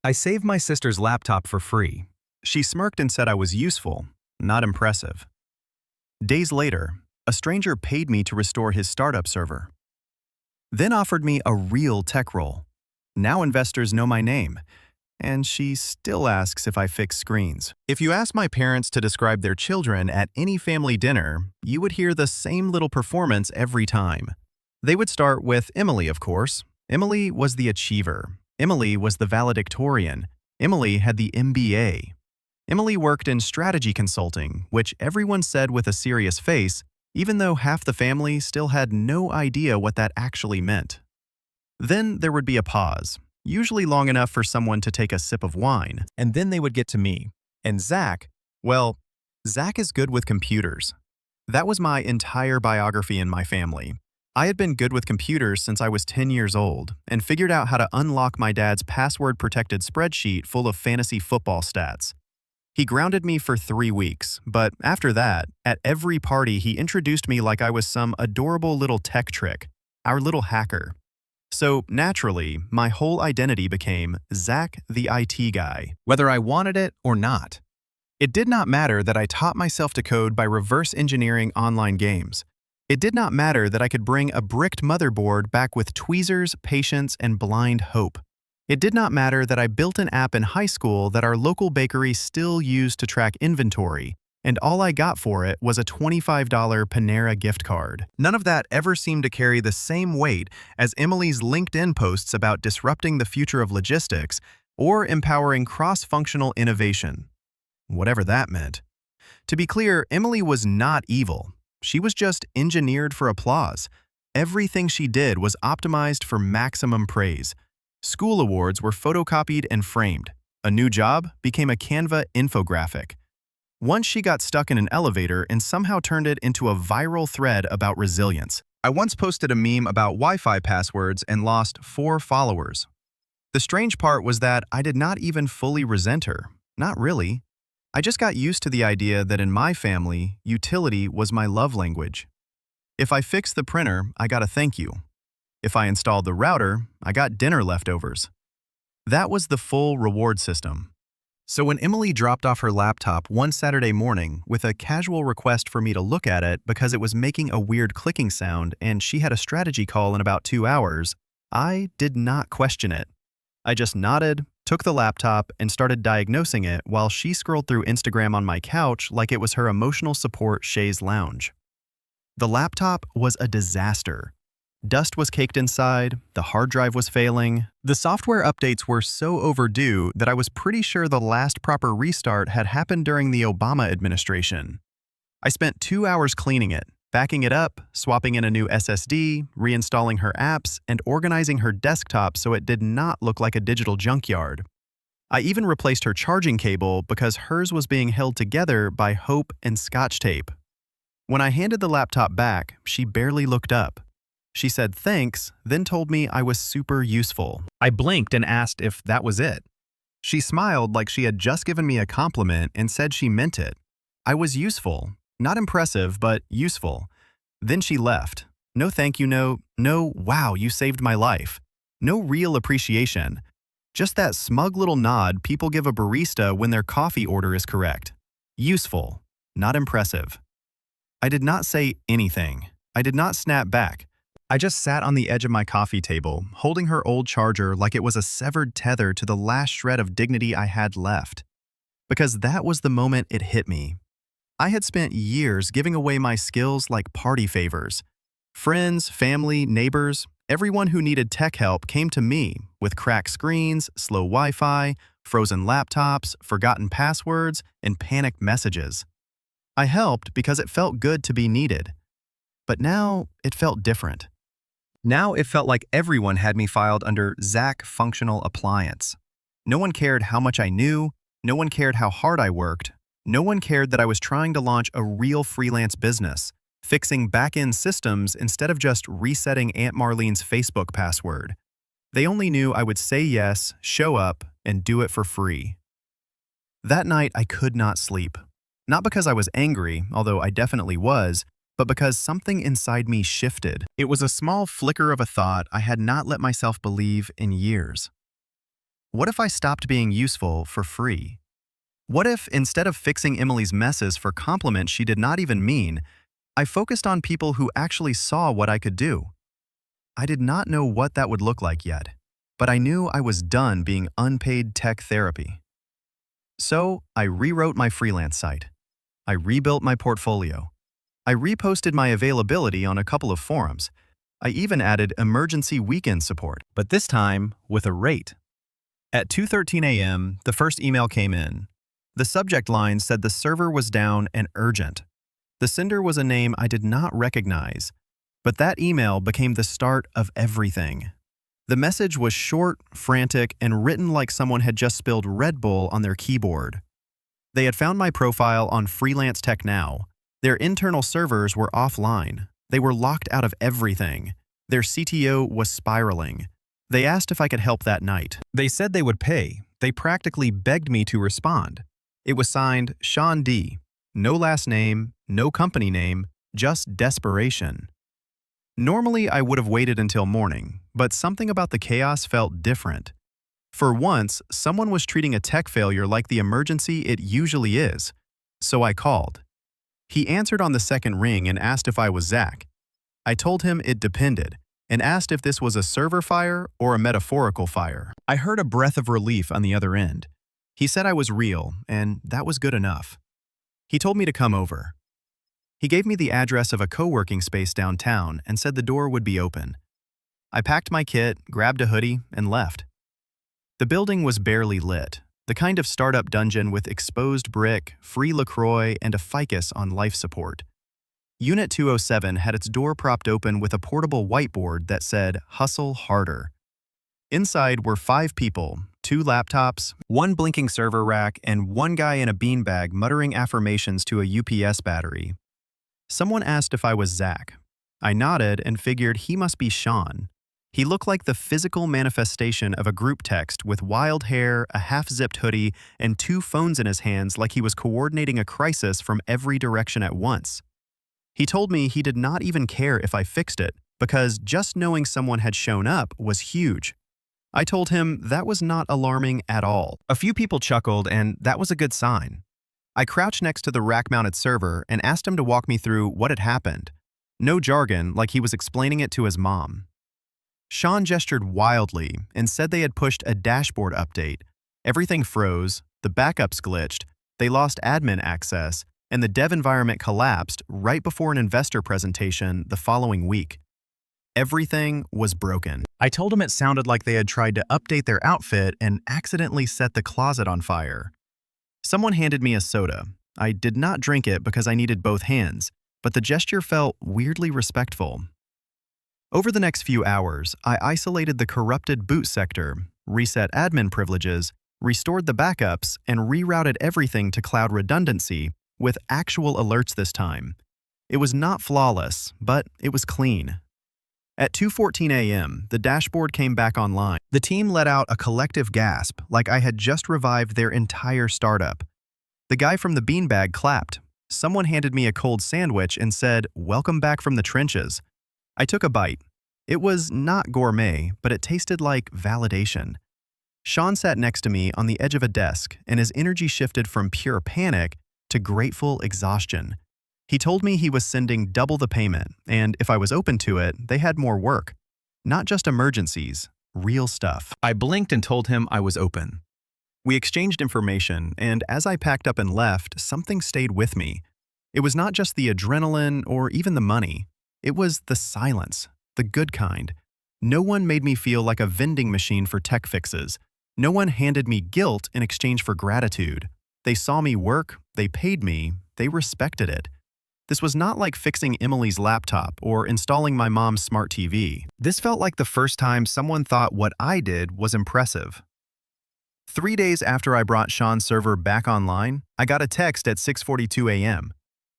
I saved my sister's laptop for free. She smirked and said I was useful, not impressive. Days later, a stranger paid me to restore his startup server, then offered me a real tech role. Now investors know my name, and she still asks if I fix screens. If you ask my parents to describe their children at any family dinner, you would hear the same little performance every time. They would start with Emily, of course. Emily was the achiever. Emily was the valedictorian. Emily had the MBA. Emily worked in strategy consulting, which everyone said with a serious face, even though half the family still had no idea what that actually meant. Then there would be a pause, usually long enough for someone to take a sip of wine, and then they would get to me. And Zach, well, Zach is good with computers. That was my entire biography in my family. I had been good with computers since I was 10 years old and figured out how to unlock my dad's password-protected spreadsheet full of fantasy football stats. He grounded me for 3 weeks, but after that, at every party he introduced me like I was some adorable little tech trick, our little hacker. So naturally, my whole identity became Zach the IT guy, whether I wanted it or not. It did not matter that I taught myself to code by reverse engineering online games. It did not matter that I could bring a bricked motherboard back with tweezers, patience, and blind hope. It did not matter that I built an app in high school that our local bakery still used to track inventory, and all I got for it was a $25 Panera gift card. None of that ever seemed to carry the same weight as Emily's LinkedIn posts about disrupting the future of logistics or empowering cross-functional innovation. Whatever that meant. To be clear, Emily was not evil. She was just engineered for applause. Everything she did was optimized for maximum praise. School awards were photocopied and framed. A new job became a Canva infographic. Once she got stuck in an elevator and somehow turned it into a viral thread about resilience. I once posted a meme about Wi-Fi passwords and lost 4 followers. The strange part was that I did not even fully resent her. Not really. I just got used to the idea that in my family, utility was my love language. If I fixed the printer, I got a thank you. If I installed the router, I got dinner leftovers. That was the full reward system. So when Emily dropped off her laptop one Saturday morning with a casual request for me to look at it because it was making a weird clicking sound and she had a strategy call in about 2 hours, I did not question it. I just nodded, took the laptop, and started diagnosing it while she scrolled through Instagram on my couch like it was her emotional support chaise lounge. The laptop was a disaster. Dust was caked inside, the hard drive was failing. The software updates were so overdue that I was pretty sure the last proper restart had happened during the Obama administration. I spent 2 hours cleaning it, backing it up, swapping in a new SSD, reinstalling her apps, and organizing her desktop so it did not look like a digital junkyard. I even replaced her charging cable because hers was being held together by hope and scotch tape. When I handed the laptop back, she barely looked up. She said thanks, then told me I was super useful. I blinked and asked if that was it. She smiled like she had just given me a compliment and said she meant it. I was useful. Not impressive, but useful. Then she left. No thank you note, no wow, you saved my life. No real appreciation. Just that smug little nod people give a barista when their coffee order is correct. Useful, not impressive. I did not say anything. I did not snap back. I just sat on the edge of my coffee table, holding her old charger like it was a severed tether to the last shred of dignity I had left. Because that was the moment it hit me. I had spent years giving away my skills like party favors. Friends, family, neighbors, everyone who needed tech help came to me with cracked screens, slow Wi-Fi, frozen laptops, forgotten passwords, and panicked messages. I helped because it felt good to be needed. But now it felt different. Now it felt like everyone had me filed under Zach Functional Appliance. No one cared how much I knew, no one cared how hard I worked, no one cared that I was trying to launch a real freelance business, fixing back-end systems instead of just resetting Aunt Marlene's Facebook password. They only knew I would say yes, show up, and do it for free. That night I could not sleep. Not because I was angry, although I definitely was, but because something inside me shifted. It was a small flicker of a thought I had not let myself believe in years. What if I stopped being useful for free? What if, instead of fixing Emily's messes for compliments she did not even mean, I focused on people who actually saw what I could do? I did not know what that would look like yet, but I knew I was done being unpaid tech therapy. So, I rewrote my freelance site. I rebuilt my portfolio. I reposted my availability on a couple of forums. I even added emergency weekend support. But this time, with a rate. At 2:13 a.m., the first email came in. The subject line said the server was down and urgent. The sender was a name I did not recognize, but that email became the start of everything. The message was short, frantic, and written like someone had just spilled Red Bull on their keyboard. They had found my profile on Freelance Tech Now. Their internal servers were offline. They were locked out of everything. Their CTO was spiraling. They asked if I could help that night. They said they would pay. They practically begged me to respond. It was signed Sean D. No last name, no company name, just desperation. Normally, I would have waited until morning, but something about the chaos felt different. For once, someone was treating a tech failure like the emergency it usually is. So I called. He answered on the second ring and asked if I was Zach. I told him it depended, and asked if this was a server fire or a metaphorical fire. I heard a breath of relief on the other end. He said I was real, and that was good enough. He told me to come over. He gave me the address of a co-working space downtown and said the door would be open. I packed my kit, grabbed a hoodie, and left. The building was barely lit, the kind of startup dungeon with exposed brick, free LaCroix, and a ficus on life support. Unit 207 had its door propped open with a portable whiteboard that said, "Hustle harder." Inside were 5 people, 2 laptops, 1 blinking server rack, and 1 guy in a beanbag muttering affirmations to a UPS battery. Someone asked if I was Zach. I nodded and figured he must be Sean. He looked like the physical manifestation of a group text with wild hair, a half-zipped hoodie, and 2 phones in his hands like he was coordinating a crisis from every direction at once. He told me he did not even care if I fixed it, because just knowing someone had shown up was huge. I told him that was not alarming at all. A few people chuckled, and that was a good sign. I crouched next to the rack-mounted server and asked him to walk me through what had happened. No jargon, like he was explaining it to his mom. Sean gestured wildly and said they had pushed a dashboard update. Everything froze, the backups glitched, they lost admin access, and the dev environment collapsed right before an investor presentation the following week. Everything was broken. I told him it sounded like they had tried to update their outfit and accidentally set the closet on fire. Someone handed me a soda. I did not drink it because I needed both hands, but the gesture felt weirdly respectful. Over the next few hours, I isolated the corrupted boot sector, reset admin privileges, restored the backups, and rerouted everything to cloud redundancy, with actual alerts this time. It was not flawless, but it was clean. At 2:14 a.m., the dashboard came back online. The team let out a collective gasp, like I had just revived their entire startup. The guy from the beanbag clapped. Someone handed me a cold sandwich and said, "Welcome back from the trenches." I took a bite. It was not gourmet, but it tasted like validation. Sean sat next to me on the edge of a desk, and his energy shifted from pure panic to grateful exhaustion. He told me he was sending double the payment, and if I was open to it, they had more work. Not just emergencies, real stuff. I blinked and told him I was open. We exchanged information, and as I packed up and left, something stayed with me. It was not just the adrenaline or even the money. It was the silence, the good kind. No one made me feel like a vending machine for tech fixes. No one handed me guilt in exchange for gratitude. They saw me work, they paid me, they respected it. This was not like fixing Emily's laptop or installing my mom's smart TV. This felt like the first time someone thought what I did was impressive. 3 days after I brought Sean's server back online, I got a text at 6:42 a.m.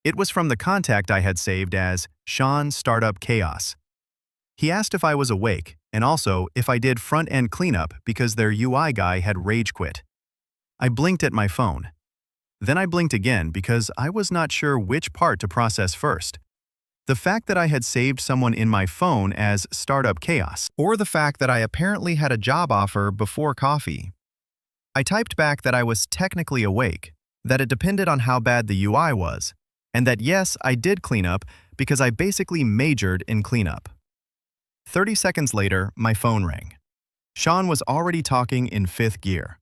It was from the contact I had saved as Sean Startup Chaos. He asked if I was awake, and also if I did front-end cleanup because their UI guy had rage quit. I blinked at my phone. Then I blinked again because I was not sure which part to process first. The fact that I had saved someone in my phone as Startup Chaos, or the fact that I apparently had a job offer before coffee. I typed back that I was technically awake, that it depended on how bad the UI was, and that yes, I did clean up because I basically majored in cleanup. 30 seconds later, my phone rang. Sean was already talking in fifth gear.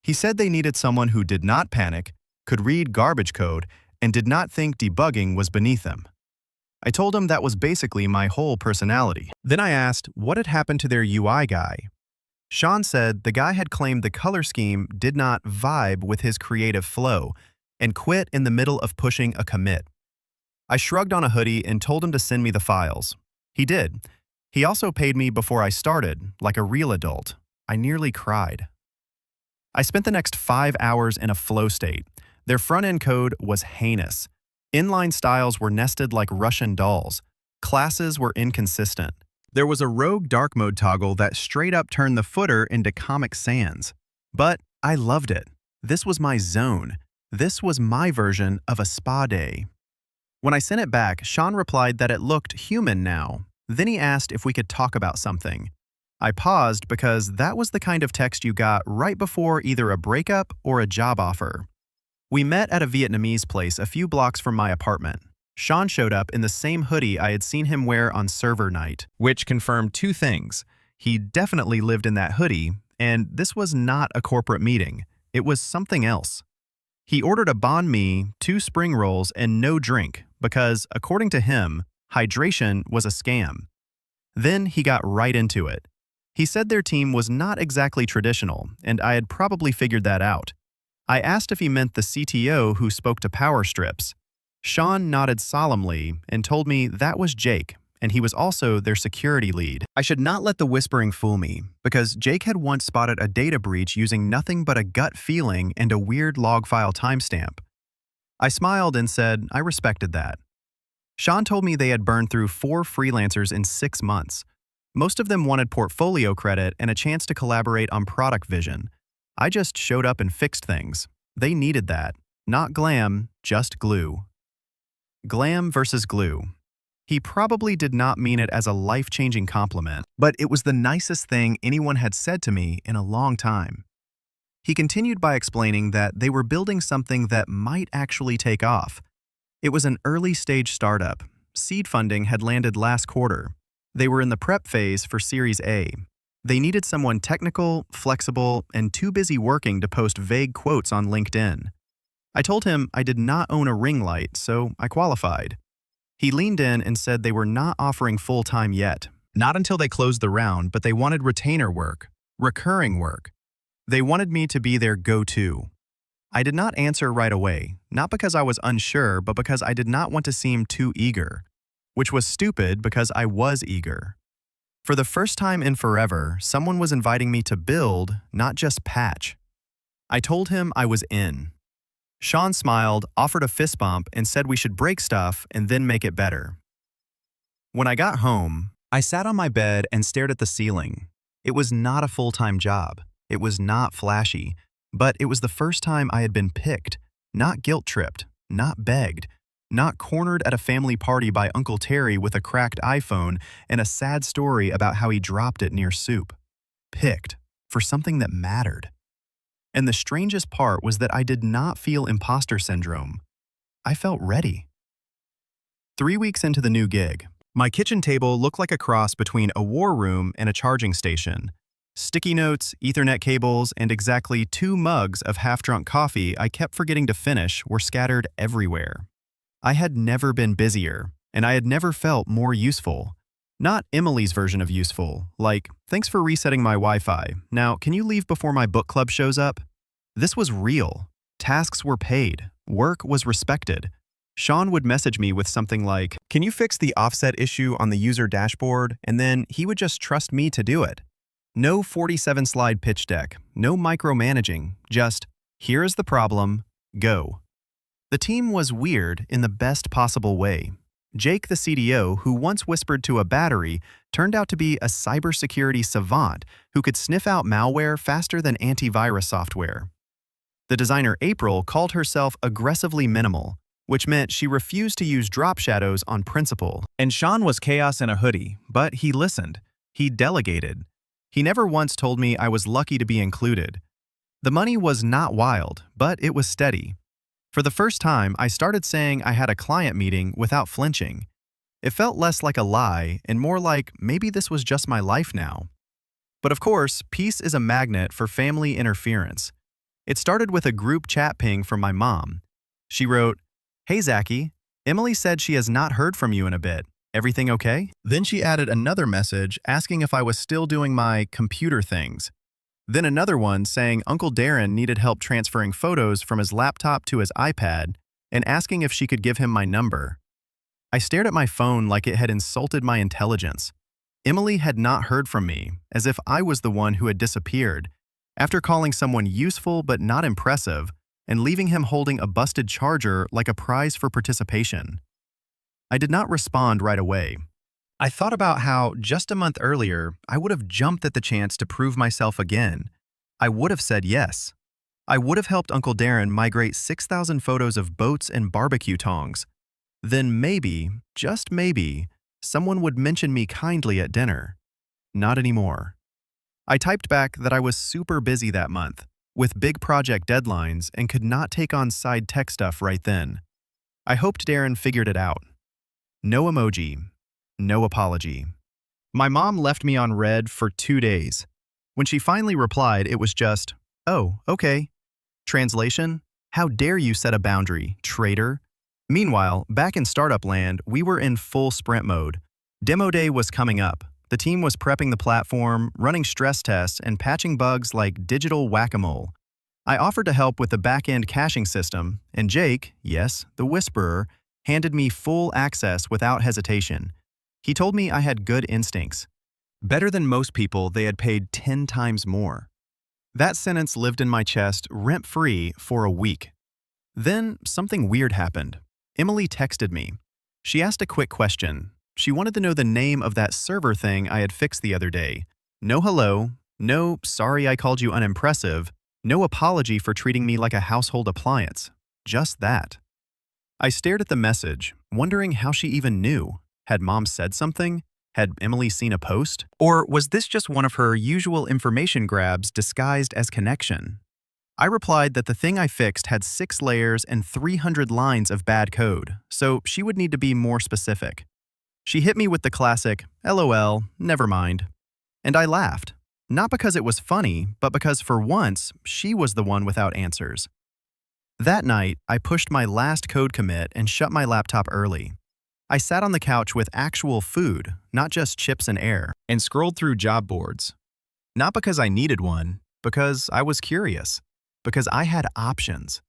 He said they needed someone who did not panic, could read garbage code, and did not think debugging was beneath them. I told him that was basically my whole personality. Then I asked what had happened to their UI guy. Sean said the guy had claimed the color scheme did not vibe with his creative flow and quit in the middle of pushing a commit. I shrugged on a hoodie and told him to send me the files. He did. He also paid me before I started, like a real adult. I nearly cried. I spent the next 5 hours in a flow state. Their front-end code was heinous. Inline styles were nested like Russian dolls. Classes were inconsistent. There was a rogue dark mode toggle that straight up turned the footer into Comic Sans. But I loved it. This was my zone. This was my version of a spa day. When I sent it back, Sean replied that it looked human now. Then he asked if we could talk about something. I paused because that was the kind of text you got right before either a breakup or a job offer. We met at a Vietnamese place a few blocks from my apartment. Sean showed up in the same hoodie I had seen him wear on server night, which confirmed two things. He definitely lived in that hoodie, and this was not a corporate meeting. It was something else. He ordered a banh mi, 2 spring rolls, and no drink because, according to him, hydration was a scam. Then he got right into it. He said their team was not exactly traditional, and I had probably figured that out. I asked if he meant the CTO who spoke to power strips. Sean nodded solemnly and told me that was Jake, and he was also their security lead. I should not let the whispering fool me, because Jake had once spotted a data breach using nothing but a gut feeling and a weird log file timestamp. I smiled and said I respected that. Sean told me they had burned through 4 freelancers in 6 months. Most of them wanted portfolio credit and a chance to collaborate on product vision. I just showed up and fixed things. They needed that. Not glam, just glue. Glam versus glue. He probably did not mean it as a life-changing compliment, but it was the nicest thing anyone had said to me in a long time. He continued by explaining that they were building something that might actually take off. It was an early-stage startup. Seed funding had landed last quarter. They were in the prep phase for Series A. They needed someone technical, flexible, and too busy working to post vague quotes on LinkedIn. I told him I did not own a ring light, so I qualified. He leaned in and said they were not offering full-time yet. Not until they closed the round, but they wanted retainer work, recurring work. They wanted me to be their go-to. I did not answer right away, not because I was unsure, but because I did not want to seem too eager, which was stupid because I was eager. For the first time in forever, someone was inviting me to build, not just patch. I told him I was in. Sean smiled, offered a fist bump, and said we should break stuff and then make it better. When I got home, I sat on my bed and stared at the ceiling. It was not a full-time job. It was not flashy, but it was the first time I had been picked, not guilt-tripped, not begged, not cornered at a family party by Uncle Terry with a cracked iPhone and a sad story about how he dropped it near soup. Picked for something that mattered. And the strangest part was that I did not feel imposter syndrome. I felt ready. 3 weeks into the new gig, my kitchen table looked like a cross between a war room and a charging station. Sticky notes, Ethernet cables, and exactly 2 mugs of half-drunk coffee I kept forgetting to finish were scattered everywhere. I had never been busier, and I had never felt more useful. Not Emily's version of useful, like, thanks for resetting my Wi-Fi. Now, can you leave before my book club shows up? This was real. Tasks were paid. Work was respected. Sean would message me with something like, can you fix the offset issue on the user dashboard? And then he would just trust me to do it. No 47-slide pitch deck, no micromanaging, just, here is the problem, go. The team was weird in the best possible way. Jake, the CDO, who once whispered to a battery, turned out to be a cybersecurity savant who could sniff out malware faster than antivirus software. The designer April called herself aggressively minimal, which meant she refused to use drop shadows on principle. And Sean was chaos in a hoodie, but he listened. He delegated. He never once told me I was lucky to be included. The money was not wild, but it was steady. For the first time, I started saying I had a client meeting without flinching. It felt less like a lie and more like maybe this was just my life now. But of course, peace is a magnet for family interference. It started with a group chat ping from my mom. She wrote, "Hey Zachy, Emily said she has not heard from you in a bit. Everything okay?" Then she added another message asking if I was still doing my computer things. Then another one saying Uncle Darren needed help transferring photos from his laptop to his iPad and asking if she could give him my number. I stared at my phone like it had insulted my intelligence. Emily had not heard from me, as if I was the one who had disappeared, after calling someone useful but not impressive and leaving him holding a busted charger like a prize for participation. I did not respond right away. I thought about how, just a month earlier, I would have jumped at the chance to prove myself again. I would have said yes. I would have helped Uncle Darren migrate 6,000 photos of boats and barbecue tongs. Then maybe, just maybe, someone would mention me kindly at dinner. Not anymore. I typed back that I was super busy that month, with big project deadlines and could not take on side tech stuff right then. I hoped Darren figured it out. No emoji. No apology. My mom left me on red for 2 days. When she finally replied, it was just, "Oh, okay." Translation: "How dare you set a boundary, traitor?" Meanwhile, back in startup land, we were in full sprint mode. Demo day was coming up. The team was prepping the platform, running stress tests, and patching bugs like digital whack-a-mole. I offered to help with the back-end caching system, and Jake, yes, the Whisperer, handed me full access without hesitation. He told me I had good instincts. Better than most people, they had paid 10 times more. That sentence lived in my chest rent-free for a week. Then something weird happened. Emily texted me. She asked a quick question. She wanted to know the name of that server thing I had fixed the other day. No hello, no sorry I called you unimpressive, no apology for treating me like a household appliance. Just that. I stared at the message, wondering how she even knew. Had Mom said something? Had Emily seen a post? Or was this just one of her usual information grabs disguised as connection? I replied that the thing I fixed had 6 layers and 300 lines of bad code, so she would need to be more specific. She hit me with the classic, "LOL, never mind." And I laughed. Not because it was funny, but because for once, she was the one without answers. That night, I pushed my last code commit and shut my laptop early. I sat on the couch with actual food, not just chips and air, and scrolled through job boards. Not because I needed one, because I was curious, because I had options.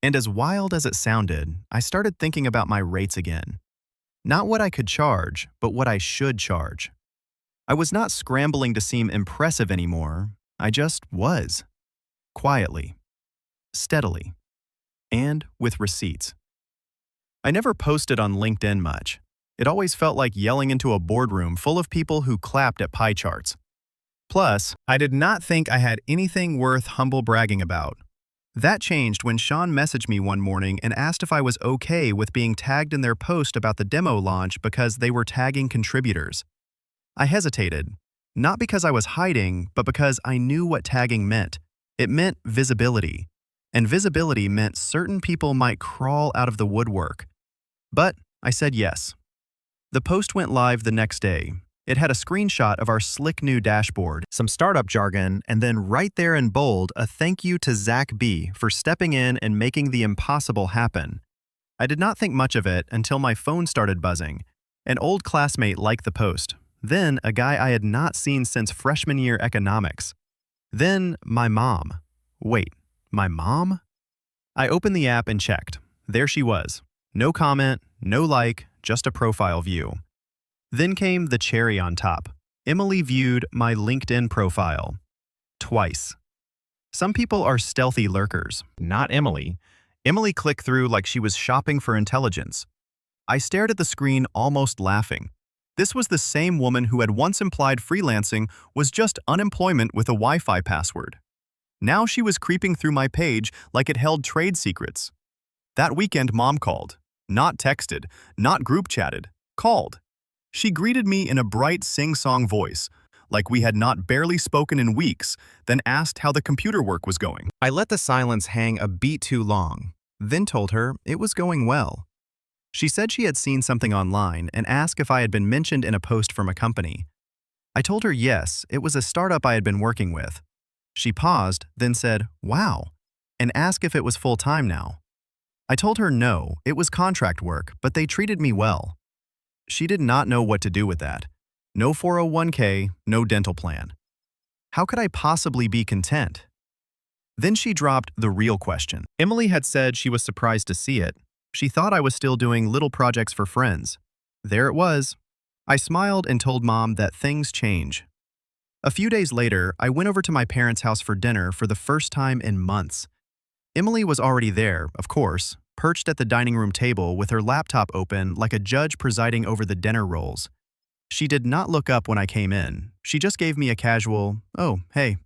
And as wild as it sounded, I started thinking about my rates again. Not what I could charge, but what I should charge. I was not scrambling to seem impressive anymore, I just was. Quietly. Steadily. And with receipts. I never posted on LinkedIn much. It always felt like yelling into a boardroom full of people who clapped at pie charts. Plus, I did not think I had anything worth humble bragging about. That changed when Sean messaged me one morning and asked if I was okay with being tagged in their post about the demo launch because they were tagging contributors. I hesitated, not because I was hiding, but because I knew what tagging meant. It meant visibility. And visibility meant certain people might crawl out of the woodwork. But I said yes. The post went live the next day. It had a screenshot of our slick new dashboard, some startup jargon, and then right there in bold, a thank you to Zach B. for stepping in and making the impossible happen. I did not think much of it until my phone started buzzing. An old classmate liked the post. Then a guy I had not seen since freshman year economics. Then my mom. Wait, my mom? I opened the app and checked. There she was. No comment, no like, just a profile view. Then came the cherry on top. Emily viewed my LinkedIn profile. Twice. Some people are stealthy lurkers. Not Emily. Emily clicked through like she was shopping for intelligence. I stared at the screen almost laughing. This was the same woman who had once implied freelancing was just unemployment with a Wi-Fi password. Now she was creeping through my page like it held trade secrets. That weekend, Mom called. Not texted, not group chatted. Called. She greeted me in a bright sing-song voice, like we had not barely spoken in weeks, then asked how the computer work was going. I let the silence hang a beat too long, then told her it was going well. She said she had seen something online and asked if I had been mentioned in a post from a company. I told her yes, it was a startup I had been working with. She paused, then said, "Wow," and asked if it was full-time now. I told her no, it was contract work, but they treated me well. She did not know what to do with that. No 401k, no dental plan. How could I possibly be content? Then she dropped the real question. Emily had said she was surprised to see it. She thought I was still doing little projects for friends. There it was. I smiled and told Mom that things change. A few days later, I went over to my parents' house for dinner for the first time in months. Emily was already there, of course, perched at the dining room table with her laptop open like a judge presiding over the dinner rolls. She did not look up when I came in. She just gave me a casual, "Oh, hey."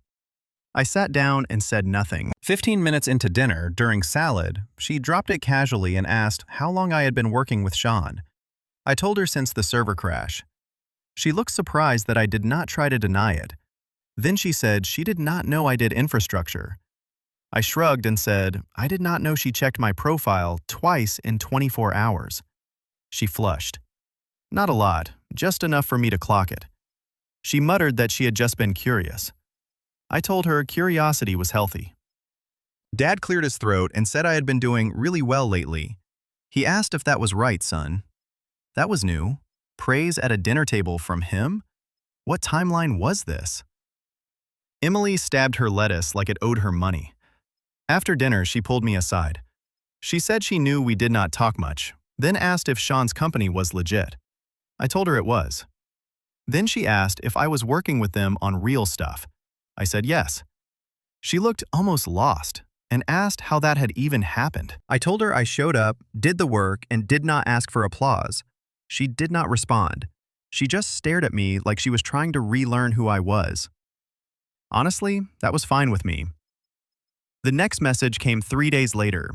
I sat down and said nothing. 15 minutes into dinner, during salad, she dropped it casually and asked how long I had been working with Sean. I told her since the server crash. She looked surprised that I did not try to deny it. Then she said she did not know I did infrastructure. I shrugged and said, I did not know she checked my profile twice in 24 hours. She flushed. Not a lot, just enough for me to clock it. She muttered that she had just been curious. I told her curiosity was healthy. Dad cleared his throat and said I had been doing really well lately. He asked if that was right, son. That was new. Praise at a dinner table from him? What timeline was this? Emily stabbed her lettuce like it owed her money. After dinner, she pulled me aside. She said she knew we did not talk much, then asked if Sean's company was legit. I told her it was. Then she asked if I was working with them on real stuff. I said yes. She looked almost lost and asked how that had even happened. I told her I showed up, did the work, and did not ask for applause. She did not respond. She just stared at me like she was trying to relearn who I was. Honestly, that was fine with me. The next message came 3 days later.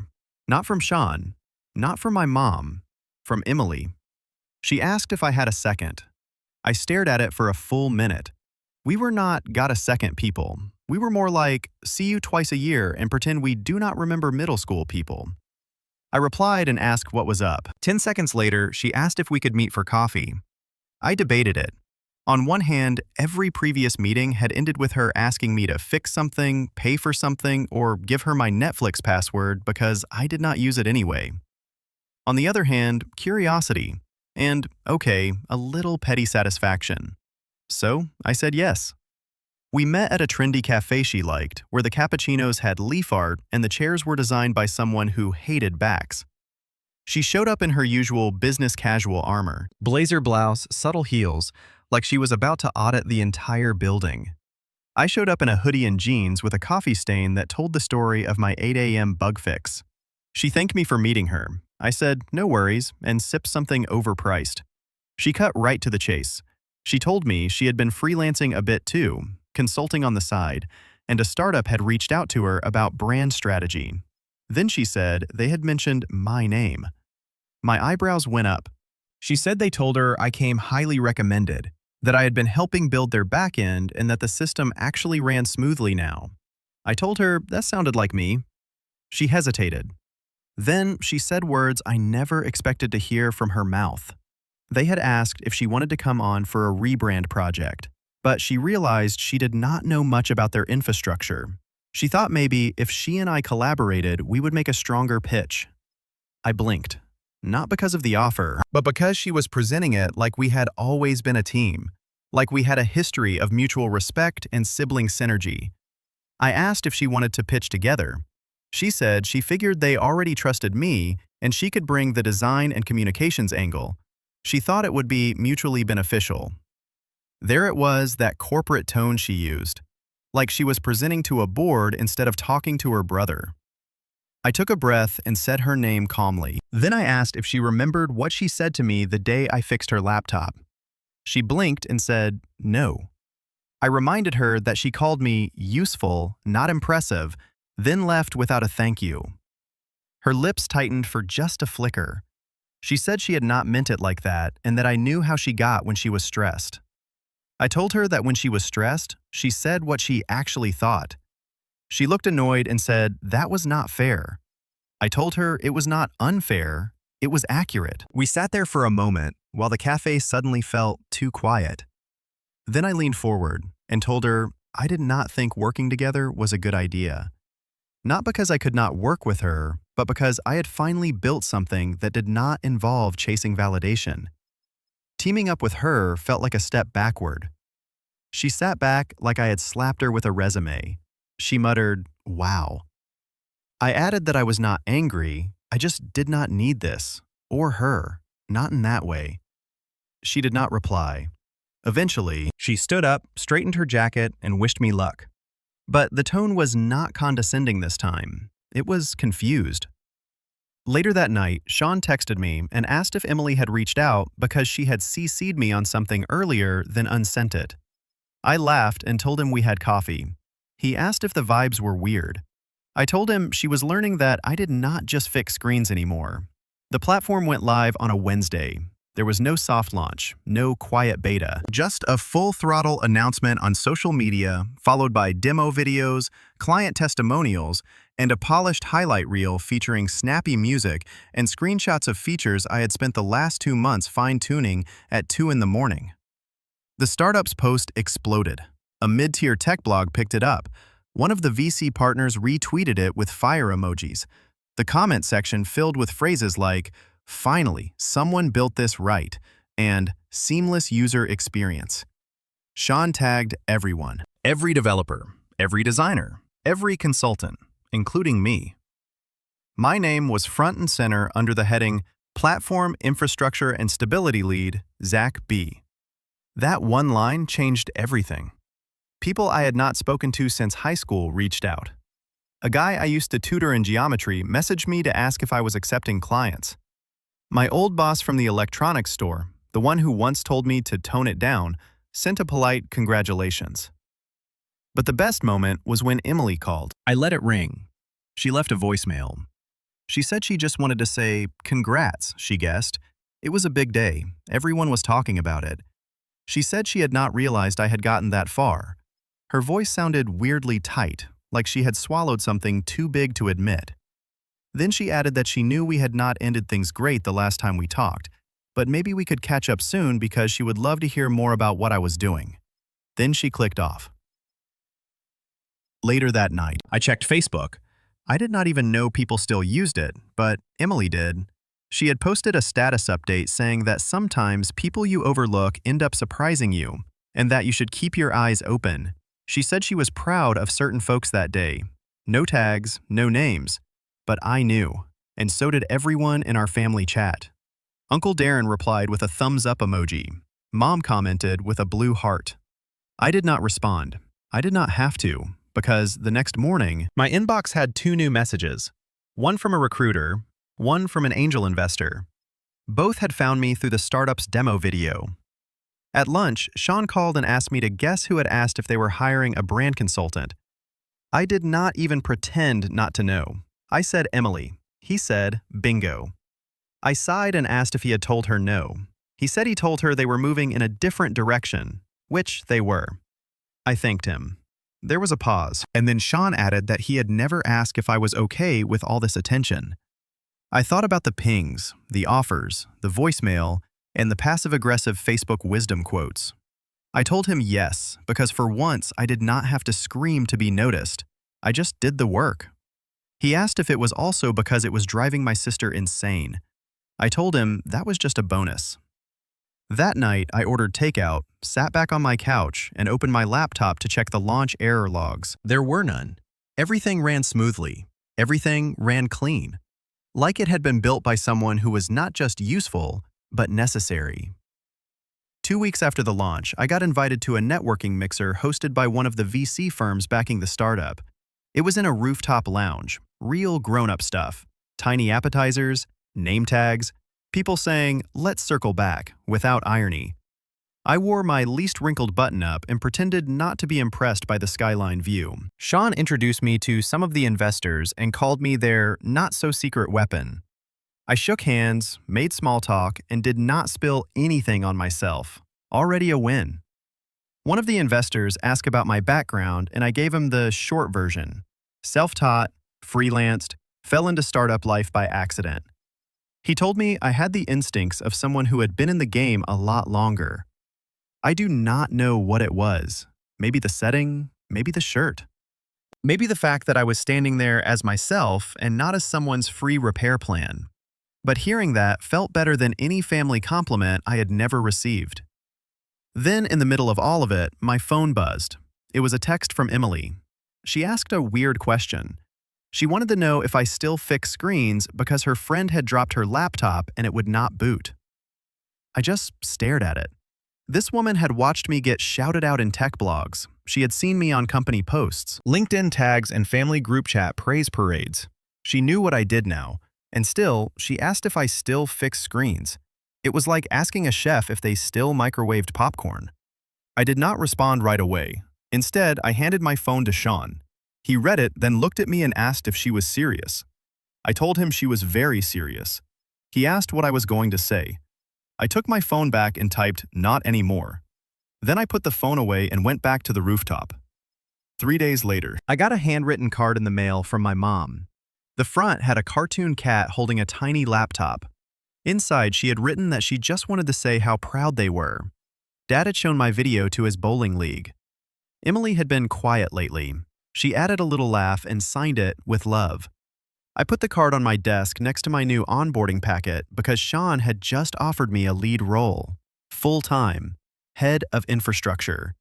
Not from Sean, not from my mom, from Emily. She asked if I had a second. I stared at it for a full minute. We were not got a second people. We were more like, see you twice a year and pretend we do not remember middle school people. I replied and asked what was up. 10 seconds later, she asked if we could meet for coffee. I debated it. On one hand, every previous meeting had ended with her asking me to fix something, pay for something, or give her my Netflix password because I did not use it anyway. On the other hand, curiosity, and, okay, a little petty satisfaction. So I said yes. We met at a trendy cafe she liked, where the cappuccinos had leaf art and the chairs were designed by someone who hated backs. She showed up in her usual business casual armor, blazer blouse, subtle heels, like she was about to audit the entire building. I showed up in a hoodie and jeans with a coffee stain that told the story of my 8 a.m. bug fix. She thanked me for meeting her. I said, no worries, and sipped something overpriced. She cut right to the chase. She told me she had been freelancing a bit too, consulting on the side, and a startup had reached out to her about brand strategy. Then she said they had mentioned my name. My eyebrows went up. She said they told her I came highly recommended, that I had been helping build their backend and that the system actually ran smoothly now. I told her that sounded like me. She hesitated. Then she said words I never expected to hear from her mouth. They had asked if she wanted to come on for a rebrand project, but she realized she did not know much about their infrastructure. She thought maybe if she and I collaborated, we would make a stronger pitch. I blinked. Not because of the offer, but because she was presenting it like we had always been a team, like we had a history of mutual respect and sibling synergy. I asked if she wanted to pitch together. She said she figured they already trusted me and she could bring the design and communications angle. She thought it would be mutually beneficial. There it was, that corporate tone she used, like she was presenting to a board instead of talking to her brother. I took a breath and said her name calmly. Then I asked if she remembered what she said to me the day I fixed her laptop. She blinked and said, no. I reminded her that she called me useful, not impressive, then left without a thank you. Her lips tightened for just a flicker. She said she had not meant it like that and that I knew how she got when she was stressed. I told her that when she was stressed, she said what she actually thought. She looked annoyed and said that was not fair. I told her it was not unfair, it was accurate. We sat there for a moment while the cafe suddenly felt too quiet. Then I leaned forward and told her I did not think working together was a good idea. Not because I could not work with her, but because I had finally built something that did not involve chasing validation. Teaming up with her felt like a step backward. She sat back like I had slapped her with a resume. She muttered, "Wow." I added that I was not angry, I just did not need this, or her, not in that way. She did not reply. Eventually, she stood up, straightened her jacket, and wished me luck. But the tone was not condescending this time. It was confused. Later that night, Sean texted me and asked if Emily had reached out because she had CC'd me on something earlier then unsent it. I laughed and told him we had coffee. He asked if the vibes were weird. I told him she was learning that I did not just fix screens anymore. The platform went live on a Wednesday. There was no soft launch, no quiet beta, just a full-throttle announcement on social media, followed by demo videos, client testimonials, and a polished highlight reel featuring snappy music and screenshots of features I had spent the last 2 months fine-tuning at 2 in the morning. The startup's post exploded. A mid-tier tech blog picked it up. One of the VC partners retweeted it with fire emojis. The comment section filled with phrases like, "Finally, someone built this right," and "seamless user experience." Sean tagged everyone. Every developer, every designer, every consultant, including me. My name was front and center under the heading Platform Infrastructure and Stability Lead, Zach B. That one line changed everything. People I had not spoken to since high school reached out. A guy I used to tutor in geometry messaged me to ask if I was accepting clients. My old boss from the electronics store, the one who once told me to tone it down, sent a polite congratulations. But the best moment was when Emily called. I let it ring. She left a voicemail. She said she just wanted to say, "Congrats," she guessed. It was a big day. Everyone was talking about it. She said she had not realized I had gotten that far. Her voice sounded weirdly tight, like she had swallowed something too big to admit. Then she added that she knew we had not ended things great the last time we talked, but maybe we could catch up soon because she would love to hear more about what I was doing. Then she clicked off. Later that night, I checked Facebook. I did not even know people still used it, but Emily did. She had posted a status update saying that sometimes people you overlook end up surprising you, and that you should keep your eyes open. She said she was proud of certain folks that day. No tags, no names. But I knew, and so did everyone in our family chat. Uncle Darren replied with a thumbs-up emoji. Mom commented with a blue heart. I did not respond. I did not have to, because the next morning, my inbox had 2 new messages. One from a recruiter, one from an angel investor. Both had found me through the startup's demo video. At lunch, Sean called and asked me to guess who had asked if they were hiring a brand consultant. I did not even pretend not to know. I said Emily. He said, bingo. I sighed and asked if he had told her no. He said he told her they were moving in a different direction, which they were. I thanked him. There was a pause, and then Sean added that he had never asked if I was okay with all this attention. I thought about the pings, the offers, the voicemail, and the passive-aggressive Facebook wisdom quotes. I told him yes, because for once I did not have to scream to be noticed. I just did the work. He asked if it was also because it was driving my sister insane. I told him that was just a bonus. That night, I ordered takeout, sat back on my couch, and opened my laptop to check the launch error logs. There were none. Everything ran smoothly. Everything ran clean. Like it had been built by someone who was not just useful, but necessary. 2 weeks after the launch, I got invited to a networking mixer hosted by one of the VC firms backing the startup. It was in a rooftop lounge, real grown-up stuff, tiny appetizers, name tags, people saying, "Let's circle back," without irony. I wore my least wrinkled button-up and pretended not to be impressed by the skyline view. Sean introduced me to some of the investors and called me their not-so-secret weapon. I shook hands, made small talk, and did not spill anything on myself. Already a win. One of the investors asked about my background, and I gave him the short version. Self-taught, freelanced, fell into startup life by accident. He told me I had the instincts of someone who had been in the game a lot longer. I do not know what it was. Maybe the setting, maybe the shirt. Maybe the fact that I was standing there as myself and not as someone's free repair plan. But hearing that felt better than any family compliment I had never received. Then, in the middle of all of it, my phone buzzed. It was a text from Emily. She asked a weird question. She wanted to know if I still fix screens because her friend had dropped her laptop and it would not boot. I just stared at it. This woman had watched me get shouted out in tech blogs. She had seen me on company posts, LinkedIn tags, and family group chat praise parades. She knew what I did now, and still, she asked if I still fix screens. It was like asking a chef if they still microwaved popcorn. I did not respond right away. Instead, I handed my phone to Sean. He read it, then looked at me and asked if she was serious. I told him she was very serious. He asked what I was going to say. I took my phone back and typed, "Not anymore." Then I put the phone away and went back to the rooftop. 3 days later, I got a handwritten card in the mail from my mom. The front had a cartoon cat holding a tiny laptop. Inside, she had written that she just wanted to say how proud they were. Dad had shown my video to his bowling league. Emily had been quiet lately. She added a little laugh and signed it with love. I put the card on my desk next to my new onboarding packet because Sean had just offered me a lead role, full-time, head of infrastructure.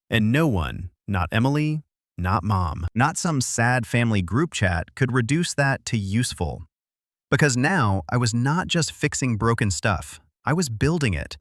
And no one, not Emily, not mom, not some sad family group chat, could reduce that to useful. Because now I was not just fixing broken stuff, I was building it.